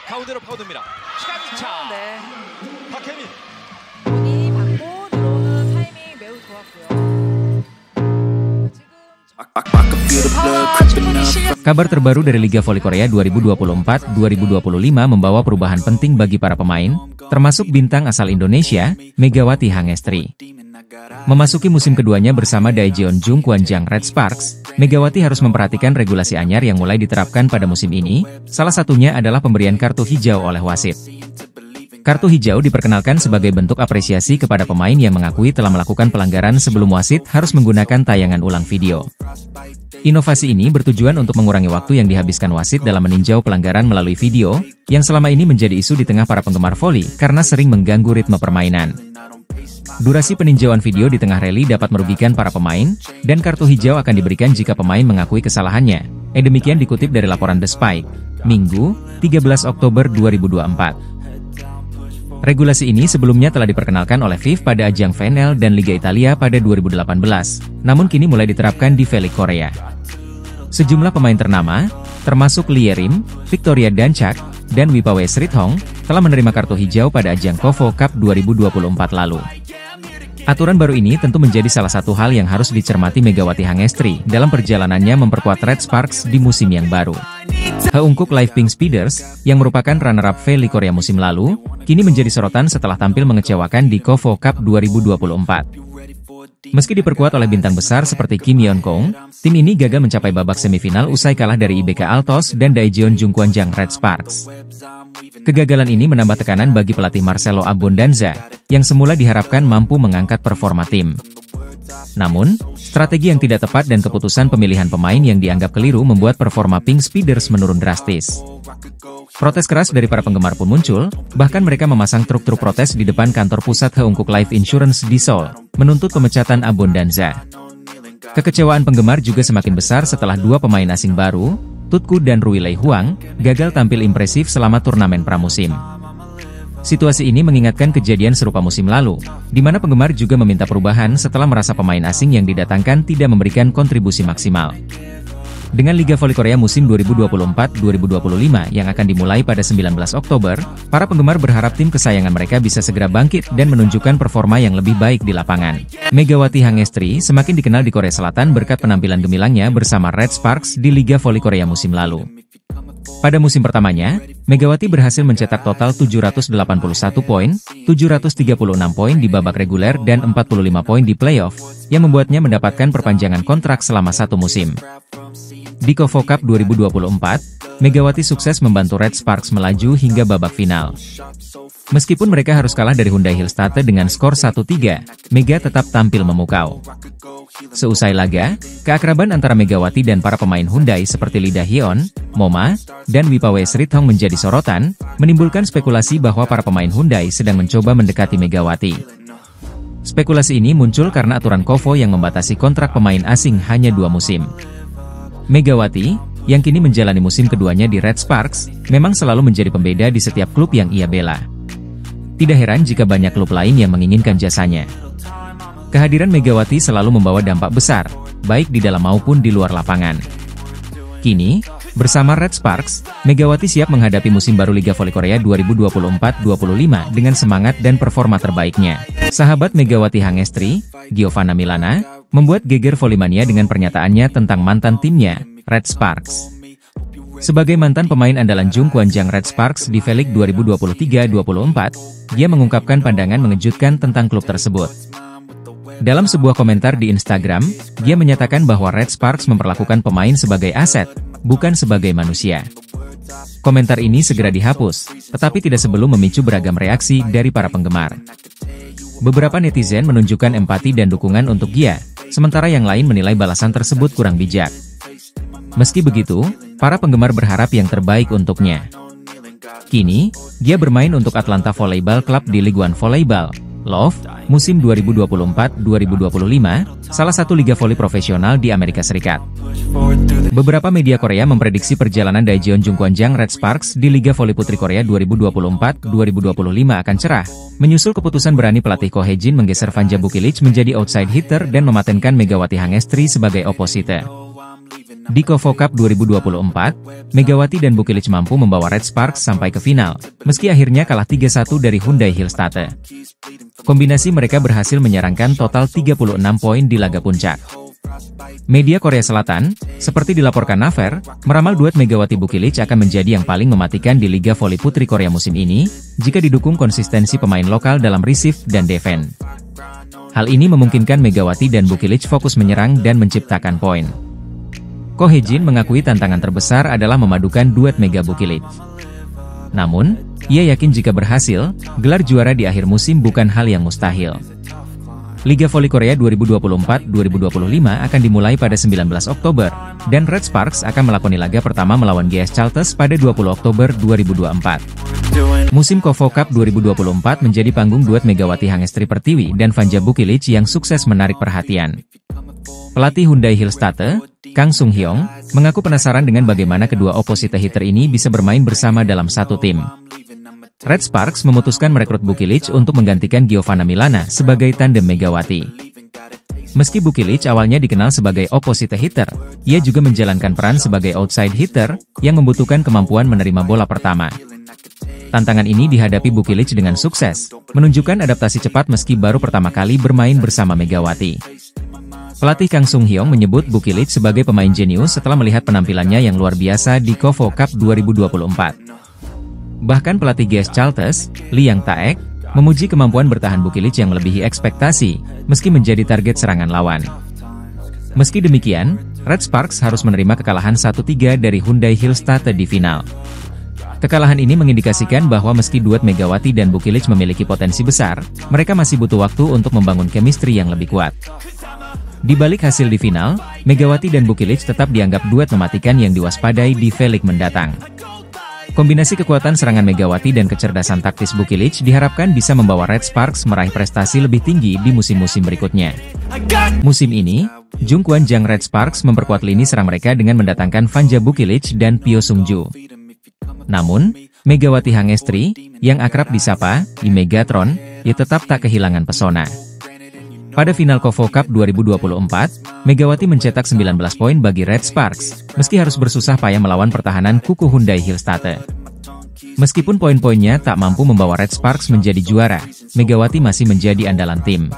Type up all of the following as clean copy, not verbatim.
가운데로 파고듭니다. 시간차. 네. 박혜민. 본인이 받고 들어오는 타이밍 매우 좋았고요. Kabar terbaru dari Liga Voli Korea 2024-2025 membawa perubahan penting bagi para pemain, termasuk bintang asal Indonesia, Megawati Hangestri. Memasuki musim keduanya bersama Daejeon Jungkwanjang Red Sparks, Megawati harus memperhatikan regulasi anyar yang mulai diterapkan pada musim ini, salah satunya adalah pemberian kartu hijau oleh wasit. Kartu hijau diperkenalkan sebagai bentuk apresiasi kepada pemain yang mengakui telah melakukan pelanggaran sebelum wasit harus menggunakan tayangan ulang video. Inovasi ini bertujuan untuk mengurangi waktu yang dihabiskan wasit dalam meninjau pelanggaran melalui video, yang selama ini menjadi isu di tengah para penggemar voli karena sering mengganggu ritme permainan. Durasi peninjauan video di tengah rally dapat merugikan para pemain, dan kartu hijau akan diberikan jika pemain mengakui kesalahannya. Demikian dikutip dari laporan The Spike, Minggu, 13 Oktober 2024. Regulasi ini sebelumnya telah diperkenalkan oleh FIF pada ajang VNL dan Liga Italia pada 2018, namun kini mulai diterapkan di V-League Korea. Sejumlah pemain ternama, termasuk Lee Rim, Victoria Dancak, dan Wipawe Srithong, telah menerima kartu hijau pada ajang KOFO Cup 2024 lalu. Aturan baru ini tentu menjadi salah satu hal yang harus dicermati Megawati Hangestri dalam perjalanannya memperkuat Red Sparks di musim yang baru. Heungkook Live Pink Speeders, yang merupakan runner-up V-League Korea musim lalu, kini menjadi sorotan setelah tampil mengecewakan di KOFO Cup 2024. Meski diperkuat oleh bintang besar seperti Kim Yeon-kong, tim ini gagal mencapai babak semifinal usai kalah dari IBK Altos dan Daejeon Jungkwanjang Red Sparks. Kegagalan ini menambah tekanan bagi pelatih Marcelo Abondanza, yang semula diharapkan mampu mengangkat performa tim. Namun, strategi yang tidak tepat dan keputusan pemilihan pemain yang dianggap keliru membuat performa Pink Speeders menurun drastis. Protes keras dari para penggemar pun muncul, bahkan mereka memasang truk-truk protes di depan kantor pusat Heungkook Life Insurance di Seoul, menuntut pemecatan Abondanza. Kekecewaan penggemar juga semakin besar setelah dua pemain asing baru, Tutku dan Rui Lei Huang, gagal tampil impresif selama turnamen pramusim. Situasi ini mengingatkan kejadian serupa musim lalu, di mana penggemar juga meminta perubahan setelah merasa pemain asing yang didatangkan tidak memberikan kontribusi maksimal. Dengan Liga Voli Korea musim 2024-2025 yang akan dimulai pada 19 Oktober, para penggemar berharap tim kesayangan mereka bisa segera bangkit dan menunjukkan performa yang lebih baik di lapangan. Megawati Hangestri semakin dikenal di Korea Selatan berkat penampilan gemilangnya bersama Red Sparks di Liga Voli Korea musim lalu. Pada musim pertamanya, Megawati berhasil mencetak total 781 poin, 736 poin di babak reguler dan 45 poin di playoff, yang membuatnya mendapatkan perpanjangan kontrak selama satu musim. Di KOFO Cup 2024, Megawati sukses membantu Red Sparks melaju hingga babak final. Meskipun mereka harus kalah dari Hyundai Hillstate dengan skor 1-3, Mega tetap tampil memukau. Seusai laga, keakraban antara Megawati dan para pemain Hyundai seperti Lee Da-hyun, Moma, dan Wipawe Srithong menjadi sorotan, menimbulkan spekulasi bahwa para pemain Hyundai sedang mencoba mendekati Megawati. Spekulasi ini muncul karena aturan KOFO yang membatasi kontrak pemain asing hanya 2 musim. Megawati, yang kini menjalani musim keduanya di Red Sparks, memang selalu menjadi pembeda di setiap klub yang ia bela. Tidak heran jika banyak klub lain yang menginginkan jasanya. Kehadiran Megawati selalu membawa dampak besar, baik di dalam maupun di luar lapangan. Kini, bersama Red Sparks, Megawati siap menghadapi musim baru Liga Voli Korea 2024-25 dengan semangat dan performa terbaiknya. Sahabat Megawati Hangestri, Giovanna Milana, membuat geger Volimania dengan pernyataannya tentang mantan timnya, Red Sparks. Sebagai mantan pemain andalan Jungkwanjang Red Sparks di V-League 2023-24, dia mengungkapkan pandangan mengejutkan tentang klub tersebut. Dalam sebuah komentar di Instagram, dia menyatakan bahwa Red Sparks memperlakukan pemain sebagai aset, bukan sebagai manusia. Komentar ini segera dihapus, tetapi tidak sebelum memicu beragam reaksi dari para penggemar. Beberapa netizen menunjukkan empati dan dukungan untuk dia, sementara yang lain menilai balasan tersebut kurang bijak. Meski begitu, para penggemar berharap yang terbaik untuknya. Kini, dia bermain untuk Atlanta Volleyball Club di League One Volleyball, LOV, musim 2024-2025, salah satu liga voli profesional di Amerika Serikat. Beberapa media Korea memprediksi perjalanan Daejeon Jungkwanjang Red Sparks di Liga Voli Putri Korea 2024-2025 akan cerah, menyusul keputusan berani pelatih Ko Hae-jin menggeser Vanja Bukilic menjadi outside hitter dan mematenkan Megawati Hangestri sebagai oposite. di KOFO Cup 2024, Megawati dan Bukilic mampu membawa Red Sparks sampai ke final, meski akhirnya kalah 3-1 dari Hyundai Hillstatte. Kombinasi mereka berhasil menyerangkan total 36 poin di laga puncak. Media Korea Selatan, seperti dilaporkan Naver, meramal duet Megawati Bukilic akan menjadi yang paling mematikan di Liga Voli Putri Korea musim ini, jika didukung konsistensi pemain lokal dalam receive dan defense. Hal ini memungkinkan Megawati dan Bukilic fokus menyerang dan menciptakan poin. Ko Hye-jin mengakui tantangan terbesar adalah memadukan duet Mega Bukilic. Namun, ia yakin jika berhasil, gelar juara di akhir musim bukan hal yang mustahil. Liga Voli Korea 2024-2025 akan dimulai pada 19 Oktober, dan Red Sparks akan melakoni laga pertama melawan GS Chalters pada 20 Oktober 2024. Musim KOFO Cup 2024 menjadi panggung duet Megawati Hangestri Pertiwi dan Vanja Bukilic yang sukses menarik perhatian. Pelatih Hyundai Hillstatte, Kang Sung Hyong, mengaku penasaran dengan bagaimana kedua opposite hitter ini bisa bermain bersama dalam satu tim. Red Sparks memutuskan merekrut Bukilic untuk menggantikan Giovanna Milana sebagai tandem Megawati. Meski Bukilic awalnya dikenal sebagai opposite hitter, ia juga menjalankan peran sebagai outside hitter, yang membutuhkan kemampuan menerima bola pertama. Tantangan ini dihadapi Bukilic dengan sukses, menunjukkan adaptasi cepat meski baru pertama kali bermain bersama Megawati. Pelatih Kang Sung Hyong menyebut Bukilic sebagai pemain jenius setelah melihat penampilannya yang luar biasa di KOFO Cup 2024. Bahkan pelatih GS Chalters, Lee Yang Taek, memuji kemampuan bertahan Bukilic yang melebihi ekspektasi, meski menjadi target serangan lawan. Meski demikian, Red Sparks harus menerima kekalahan 1-3 dari Hyundai Hillstatte di final. Kekalahan ini mengindikasikan bahwa meski duet Megawati dan Bukilic memiliki potensi besar, mereka masih butuh waktu untuk membangun chemistry yang lebih kuat. Di balik hasil di final, Megawati dan Bukilic tetap dianggap duet mematikan yang diwaspadai di V-League mendatang. Kombinasi kekuatan serangan Megawati dan kecerdasan taktis Bukilic diharapkan bisa membawa Red Sparks meraih prestasi lebih tinggi di musim-musim berikutnya. Musim ini, Jungkwon Jang Red Sparks memperkuat lini serang mereka dengan mendatangkan Vanja Bukilic dan Pyo Sung-ju. Namun, Megawati Hangestri, yang akrab disapa di Megatron, ia tetap tak kehilangan pesona. Pada final KOFO Cup 2024, Megawati mencetak 19 poin bagi Red Sparks, meski harus bersusah payah melawan pertahanan kuku Hyundai Hillstatte. Meskipun poin-poinnya tak mampu membawa Red Sparks menjadi juara, Megawati masih menjadi andalan tim.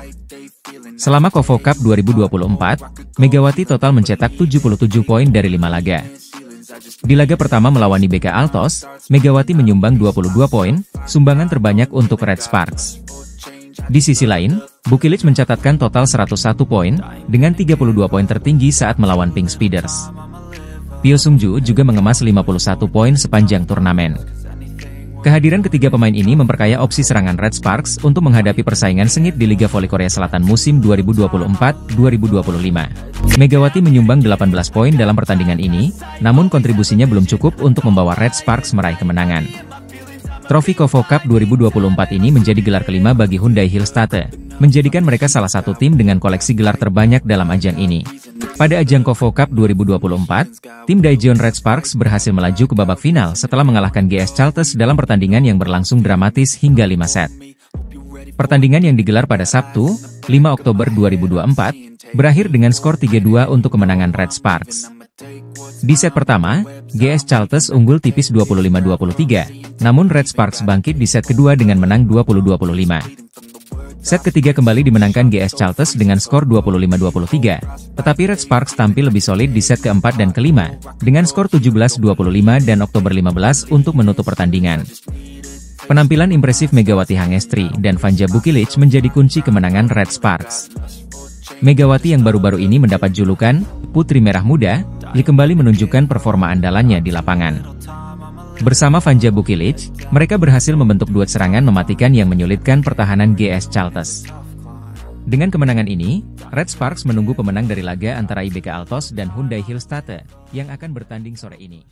Selama KOFO Cup 2024, Megawati total mencetak 77 poin dari 5 laga. Di laga pertama melawan IBK Altos, Megawati menyumbang 22 poin, sumbangan terbanyak untuk Red Sparks. Di sisi lain, Bukilic mencatatkan total 101 poin, dengan 32 poin tertinggi saat melawan Pink Speeders. Pyo Sung-ju juga mengemas 51 poin sepanjang turnamen. Kehadiran ketiga pemain ini memperkaya opsi serangan Red Sparks untuk menghadapi persaingan sengit di Liga Voli Korea Selatan musim 2024-2025. Megawati menyumbang 18 poin dalam pertandingan ini, namun kontribusinya belum cukup untuk membawa Red Sparks meraih kemenangan. Trofi KOFO Cup 2024 ini menjadi gelar kelima bagi Hyundai Hillstatte, menjadikan mereka salah satu tim dengan koleksi gelar terbanyak dalam ajang ini. Pada ajang KOFO Cup 2024, tim Daejeon Red Sparks berhasil melaju ke babak final setelah mengalahkan GS Chalters dalam pertandingan yang berlangsung dramatis hingga 5 set. Pertandingan yang digelar pada Sabtu, 5 Oktober 2024, berakhir dengan skor 3-2 untuk kemenangan Red Sparks. Di set pertama, GS Chalters unggul tipis 25-23, namun Red Sparks bangkit di set kedua dengan menang 20-25. Set ketiga kembali dimenangkan GS Chalters dengan skor 25-23, tetapi Red Sparks tampil lebih solid di set keempat dan kelima, dengan skor 17-25 dan Oktober 15 untuk menutup pertandingan. Penampilan impresif Megawati Hangestri dan Vanja Bukilic menjadi kunci kemenangan Red Sparks. Megawati yang baru-baru ini mendapat julukan Putri Merah Muda, kembali menunjukkan performa andalannya di lapangan. Bersama Vanja Bukilic, mereka berhasil membentuk duet serangan mematikan yang menyulitkan pertahanan GS Chalters. Dengan kemenangan ini, Red Sparks menunggu pemenang dari laga antara IBK Altos dan Hyundai Hillstatte, yang akan bertanding sore ini.